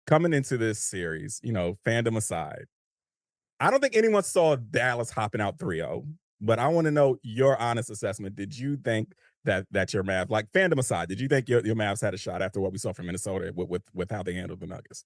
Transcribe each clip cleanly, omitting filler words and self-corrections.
coming into this series, fandom aside, I don't think anyone saw Dallas hopping out 3-0, but I want to know your honest assessment. Did you think that your Mavs, like fandom aside, did you think your Mavs had a shot after what we saw from Minnesota with how they handled the Nuggets?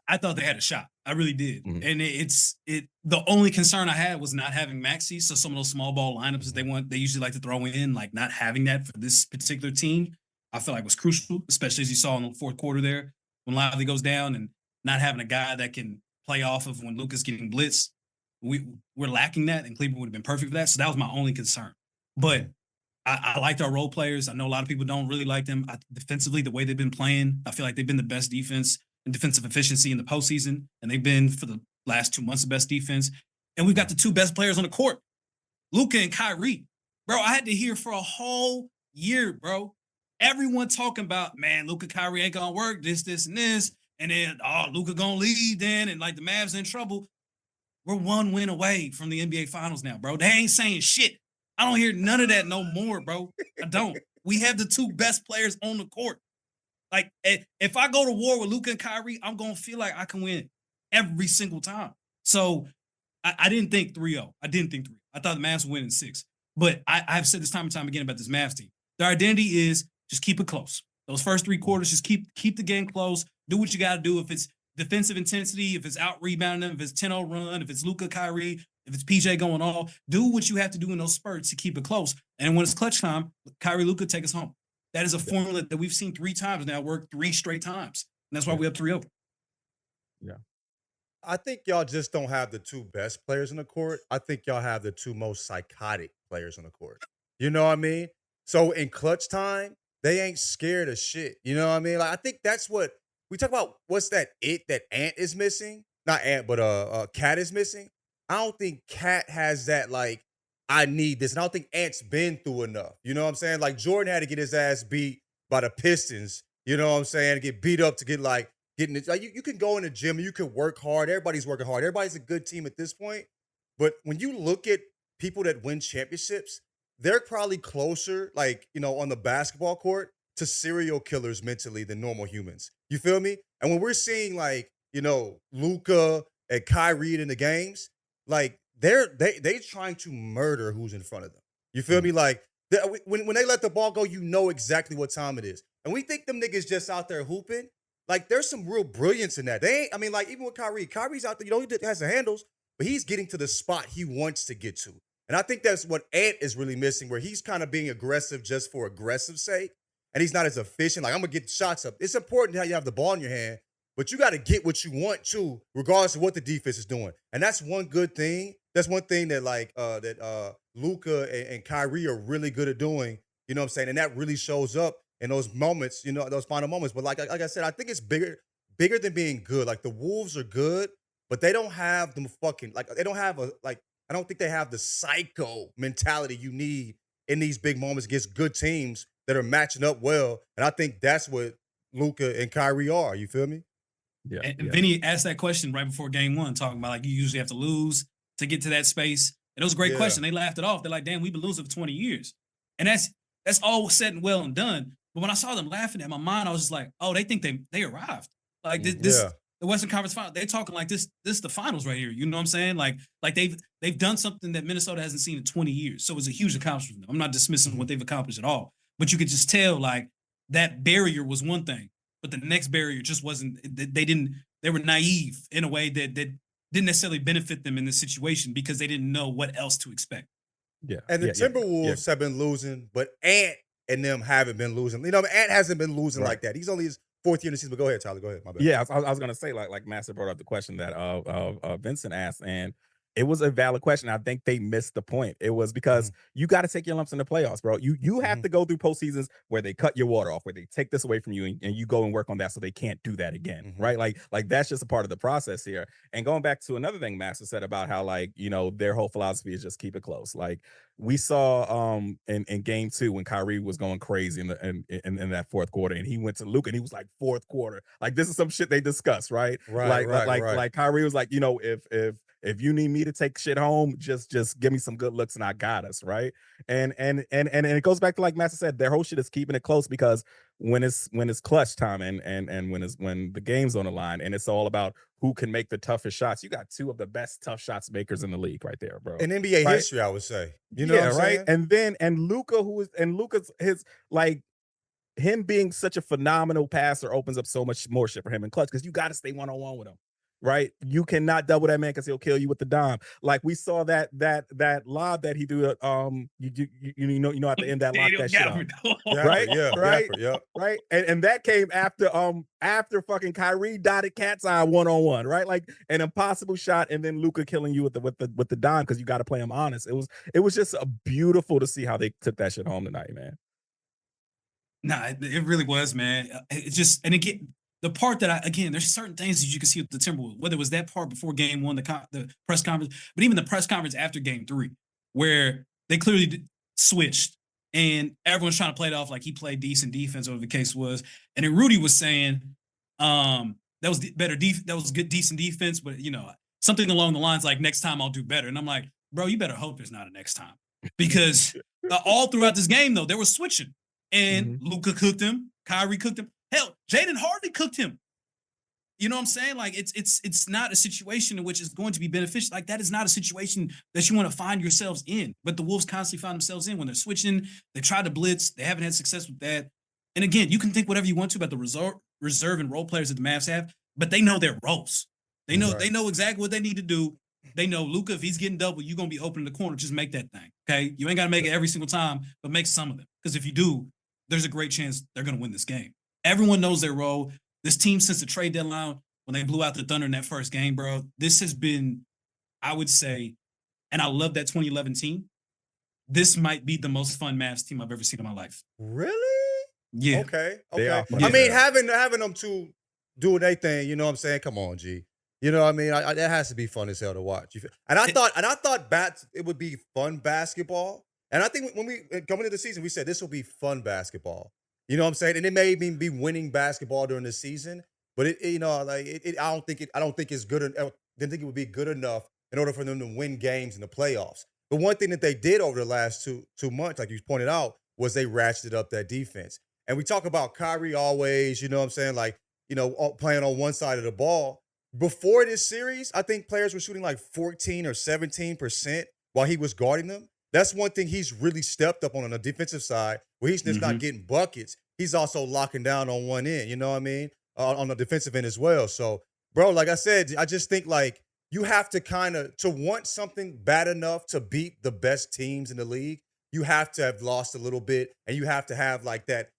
I thought they had a shot. I really did. Mhm. And the only concern I had was not having Maxey. So some of those small ball lineups that they usually like to throw in, like not having that for this particular team, I feel like was crucial, especially as you saw in the fourth quarter there when Lively goes down and not having a guy that can play off of when Luka's getting blitzed. We're lacking that, and Cleveland would have been perfect for that. So that was my only concern. But I liked our role players. I know a lot of people don't really like them. Defensively, the way they've been playing, I feel like they've been the best defense and defensive efficiency in the postseason, and they've been for the last 2 months the best defense. And we've got the two best players on the court, Luka and Kyrie. Bro, I had to hear for a whole year, bro. Everyone talking about, man, Luka Kyrie ain't gonna work, this, and this, and then Luka gonna leave then, and like the Mavs in trouble. We're one win away from the NBA Finals now, bro. They ain't saying shit. I don't hear none of that no more, bro. I don't. We have the two best players on the court. Like, if I go to war with Luka and Kyrie, I'm going to feel like I can win every single time. So I didn't think 3-0. I didn't think 3. I thought the Mavs would win in 6. But I've said this time and time again about this Mavs team. Their identity is just keep it close. Those first 3 quarters, just keep the game close. Do what you got to do. If it's defensive intensity, if it's out-rebounding them, if it's 10-0 run, if it's Luka, Kyrie, if it's PJ going off, do what you have to do in those spurts to keep it close. And when it's clutch time, Kyrie, Luka, take us home. That is a formula that we've seen 3 times now work 3 straight times. And that's why we're up 3-0. Yeah. I think y'all just don't have the 2 best players on the court. I think y'all have the 2 most psychotic players on the court. You know what I mean? So in clutch time, they ain't scared of shit. You know what I mean? Like, I think that's what we talk about. What's that Ant is missing? Not Ant, but Cat is missing. I don't think Cat has that, like, I need this. And I don't think Ant's been through enough. You know what I'm saying? Like, Jordan had to get his ass beat by the Pistons. You know what I'm saying? Get beat up to get, like, getting it. Like, you can go in the gym and you can work hard. Everybody's working hard. Everybody's a good team at this point. But when you look at people that win championships, they're probably closer, like, on the basketball court to serial killers mentally than normal humans. You feel me? And when we're seeing, like, Luka and Kyrie in the games, like, they trying to murder who's in front of them. You feel me? Like, when they let the ball go, you know exactly what time it is. And we think them niggas just out there hooping. Like, there's some real brilliance in that. They ain't, I mean, like, even with Kyrie's out there, he has the handles, but he's getting to the spot he wants to get to. And I think that's what Ant is really missing, where he's kind of being aggressive just for aggressive sake, and he's not as efficient. Like, I'm going to get shots up. It's important how you have the ball in your hand, but you got to get what you want to, regardless of what the defense is doing. And that's one good thing. That's one thing that, like, Luka and Kyrie are really good at doing. You know what I'm saying? And that really shows up in those moments, those final moments. But like I said, I think it's bigger than being good. Like, the Wolves are good, but they don't have them fucking, like, they don't have I don't think they have the psycho mentality you need in these big moments against good teams that are matching up well. And I think that's what Luka and Kyrie are. You feel me? Yeah. And Vinny asked that question right before game 1, talking about, like, you usually have to lose to get to that space. And it was a great question. They laughed it off. They're like, damn, we've been losing for 20 years. And that's all said and well and done. But when I saw them laughing, in my mind, I was just like, oh, they think they arrived. Like, this the Western Conference Final, they're talking like this the finals right here. You know what I'm saying? Like they've done something that Minnesota hasn't seen in 20 years. So it was a huge accomplishment. I'm not dismissing what they've accomplished at all. But you could just tell, like, that barrier was one thing, but the next barrier just wasn't. They were naive in a way that didn't necessarily benefit them in this situation because they didn't know what else to expect. Yeah. And the Timberwolves have been losing, but Ant and them haven't been losing. Ant hasn't been losing like that. He's only his 4th year in the season. But go ahead, Tyler. Go ahead. My bad. Yeah, I was gonna say, like Master brought up the question that Vincent asked, and it was a valid question. I think they missed the point. It was because you got to take your lumps in the playoffs, bro. You have to go through postseasons where they cut your water off, where they take this away from you, and you go and work on that so they can't do that again, right? Like that's just a part of the process here. And going back to another thing Master said about how, like, their whole philosophy is just keep it close. Like, we saw in game 2 when Kyrie was going crazy in that fourth quarter, and he went to Luka and he was like, fourth quarter. Like, this is some shit they discussed, right? Like Kyrie was like, if if you need me to take shit home, just give me some good looks and I got us, right? And it goes back to like Master said, their whole shit is keeping it close because when it's clutch time and when the game's on the line and it's all about who can make the toughest shots, you got two of the best tough shots makers in the league right there, bro. In NBA Right? history, I would say. You know what I'm right. saying? And Luka's his like him being such a phenomenal passer opens up so much more shit for him in clutch because you got to stay one-on-one with him, right? You cannot double that man because he'll kill you with the dime. Like we saw that lob that he threw at the end that locked that shit up. Right? Yeah, right, yeah. right. And that came after fucking Kyrie dotted cat's eye one-on-one, right? Like an impossible shot, and then Luka killing you with the dime because you got to play him honest. It was just beautiful to see how they took that shit home tonight, man. Nah, it really was, man. It just, and again, the part that there's certain things that you can see with the Timberwolves, whether it was that part before game one, the press conference, but even the press conference after game three, where they clearly switched and everyone's trying to play it off like he played decent defense, whatever the case was. And then Rudy was saying, that was good, decent defense, but something along the lines like next time I'll do better. And I'm like, bro, you better hope there's not a next time because all throughout this game though, they were switching. And Luka cooked him. Kyrie cooked him. Hell, Jaden Hardy cooked him. You know what I'm saying? Like it's not a situation in which it's going to be beneficial. Like that is not a situation that you want to find yourselves in. But the Wolves constantly find themselves in when they're switching. They try to blitz. They haven't had success with that. And again, you can think whatever you want to about the reserve and role players that the Mavs have, but they know their roles. They know exactly what they need to do. They know Luka, if he's getting double, you're gonna be open in the corner. Just make that thing. Okay. You ain't gotta make it every single time, but make some of them. Because if you do, there's a great chance they're going to win this game. Everyone knows their role. This team, since the trade deadline, when they blew out the Thunder in that first game, bro, this has been, I would say, and I love that 2011 team. This might be the most fun Mavs team I've ever seen in my life. Really? Yeah. Okay. Yeah. I mean, having them two doing their thing, you know what I'm saying? Come on, G. You know what I mean? That has to be fun as hell to watch. And I thought it would be fun basketball. And I think when we coming into the season, we said this will be fun basketball. You know what I'm saying? And it may even be winning basketball during the season, but I don't think it's good. I didn't think it would be good enough in order for them to win games in the playoffs. But one thing that they did over the last two months, like you pointed out, was they ratcheted up that defense. And we talk about Kyrie always, you know what I'm saying? Like, playing on one side of the ball. Before this series, I think players were shooting like 14 or 17% while he was guarding them. That's one thing he's really stepped up on the defensive side, where he's just not getting buckets. He's also locking down on one end, you know what I mean? On the defensive end as well. So, bro, like I said, I just think like you have to to want something bad enough to beat the best teams in the league, you have to have lost a little bit, and you have to have like that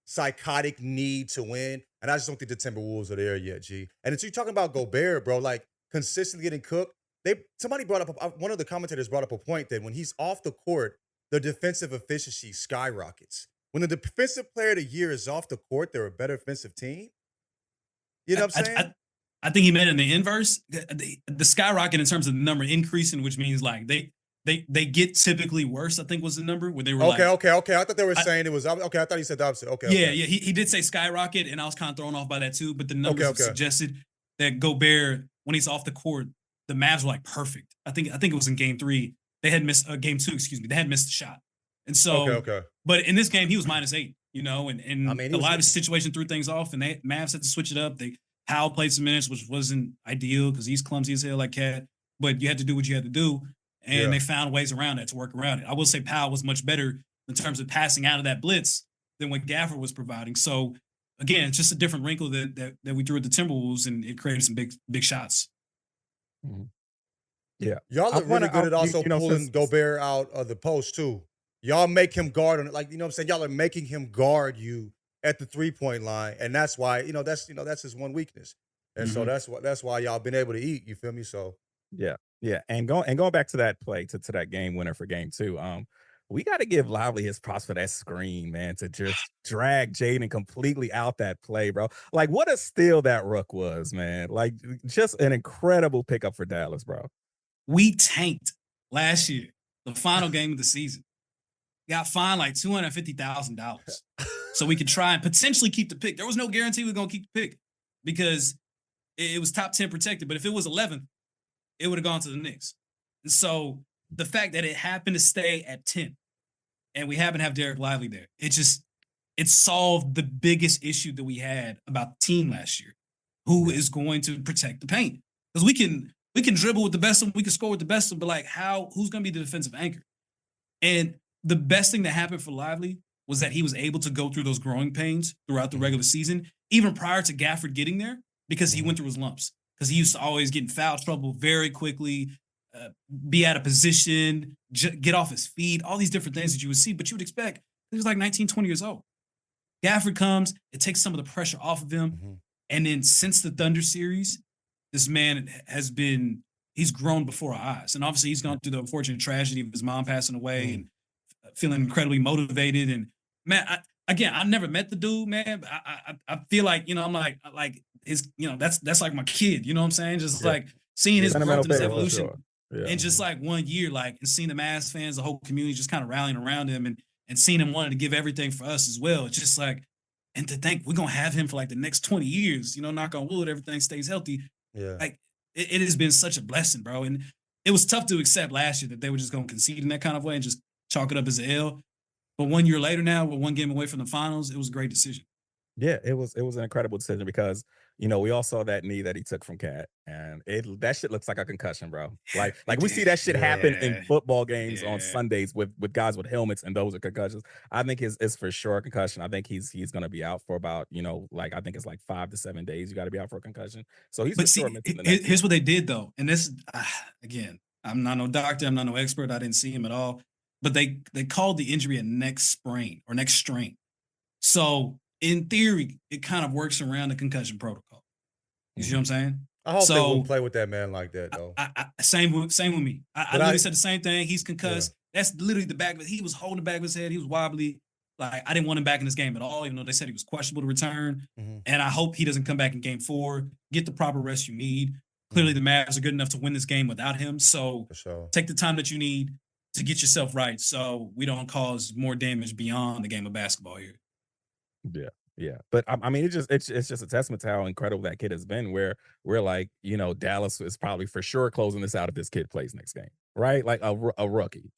psychotic need to win. And I just don't think the Timberwolves are there yet, G. And it's you talking about Gobert, bro, like consistently getting cooked. Somebody brought up, one of the commentators brought up a point that when he's off the court, the defensive efficiency skyrockets. When the defensive player of the year is off the court, they're a better defensive team. You know what I'm saying? I think he meant in the inverse. The skyrocket in terms of the number increasing, which means like they get typically worse, I think was the number where they were okay. I thought they were saying it was okay. I thought he said the opposite. Okay. Yeah. He did say skyrocket, and I was kind of thrown off by that too. But the numbers suggested that Gobert, when he's off the court, the Mavs were like perfect. I think it was in game 3. They had missed game 2, excuse me. They had missed the shot. And so but in this game he was -8, and I mean, the live situation threw things off, and Mavs had to switch it up. Powell played some minutes, which wasn't ideal because he's clumsy as hell like Cat, but you had to do what you had to do, and they found ways around that to work around it. I will say Powell was much better in terms of passing out of that blitz than what Gafford was providing. So again, it's just a different wrinkle that we threw at the Timberwolves, and it created some big shots. Mm-hmm. Yeah, y'all are really good at also pulling Gobert out of the post too. Y'all make him guard on it, like, you know what I'm saying? Y'all are making him guard you at the 3-point line, and that's why that's his one weakness, and so that's why y'all been able to eat. You feel me? So yeah, and going back to that play to that game winner for game 2. We got to give Lively his props for that screen, man, to just drag Jaden completely out that play, bro. Like, what a steal that Rook was, man. Like, just an incredible pickup for Dallas, bro. We tanked last year, the final game of the season. Got fined like $250,000 so we could try and potentially keep the pick. There was no guarantee we were going to keep the pick because it was top 10 protected. But if it was 11th, it would have gone to the Knicks. And so the fact that it happened to stay at 10 and we happen to have Derek Lively there, it solved the biggest issue that we had about the team last year. Who is going to protect the paint? Because we can dribble with the best of them, we can score with the best of them, but like who's going to be the defensive anchor? And the best thing that happened for Lively was that he was able to go through those growing pains throughout the regular season, even prior to Gafford getting there, because he went through his lumps. Because he used to always get in foul trouble very quickly, be out of position, get off his feet, all these different things that you would see, but you would expect. He was like 19, 20 years old. Gafford comes, it takes some of the pressure off of him. And then since the Thunder series, this man he's grown before our eyes. And obviously he's gone through the unfortunate tragedy of his mom passing away and feeling incredibly motivated. And man, I never met the dude, man. But I feel like, I'm like his, that's like my kid, you know what I'm saying? Just like seeing his growth and his evolution. Yeah. And just like 1 year, and seeing the Mavs fans, the whole community just kind of rallying around him and seeing him wanting to give everything for us as well. It's just like, and to think we're going to have him for like the next 20 years, knock on wood, everything stays healthy. Yeah. Like it has been such a blessing, bro. And it was tough to accept last year that they were just going to concede in that kind of way and just chalk it up as an L. But 1 year later now, we're one game away from the finals. It was a great decision. Yeah, it was an incredible decision because we all saw that knee that he took from Cat, and that shit looks like a concussion, bro. Like we see that shit happen in football games on Sundays with guys with helmets, and those are concussions. I think it's for sure a concussion. I think he's gonna be out for about I think it's like 5 to 7 days. You got to be out for a concussion. So he's sure. Here's what they did though, and this again, I'm not no doctor, I'm not no expert. I didn't see him at all, but they called the injury a neck sprain or neck strain. So in theory, it kind of works around the concussion protocol. You see what I'm saying? I hope they wouldn't play with that man like that, though. Same with me. I literally said the same thing. He's concussed. Yeah. That's literally the back of it. He was holding the back of his head. He was wobbly. Like, I didn't want him back in this game at all, even though they said he was questionable to return. And I hope he doesn't come back in game 4. Get the proper rest you need. Clearly, the Mavs are good enough to win this game without him. So take the time that you need to get yourself right so we don't cause more damage beyond the game of basketball here. Yeah. But I mean, it's just a testament to how incredible that kid has been. Where we're like, Dallas is probably for sure closing this out if this kid plays next game, right? Like a rookie,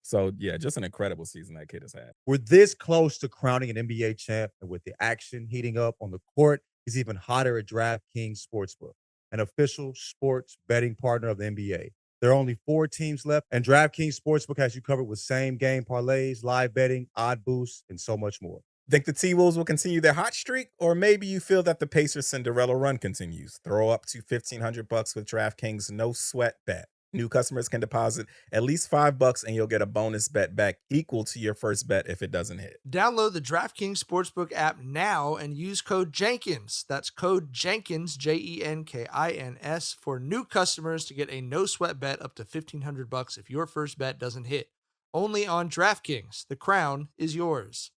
So yeah, just an incredible season that kid has had. We're this close to crowning an NBA champ, and with the action heating up on the court, he's even hotter at DraftKings Sportsbook, an official sports betting partner of the NBA. There are only 4 teams left, and DraftKings Sportsbook has you covered with same-game parlays, live betting, odd boosts, and so much more. Think the T-Wolves will continue their hot streak? Or maybe you feel that the Pacers' Cinderella run continues. Throw up to $1,500 with DraftKings No Sweat Bet. New customers can deposit at least $5 and you'll get a bonus bet back equal to your first bet if it doesn't hit. Download the DraftKings Sportsbook app now and use code Jenkins. That's code Jenkins, Jenkins, for new customers to get a no sweat bet up to $1,500 if your first bet doesn't hit. Only on DraftKings. The crown is yours.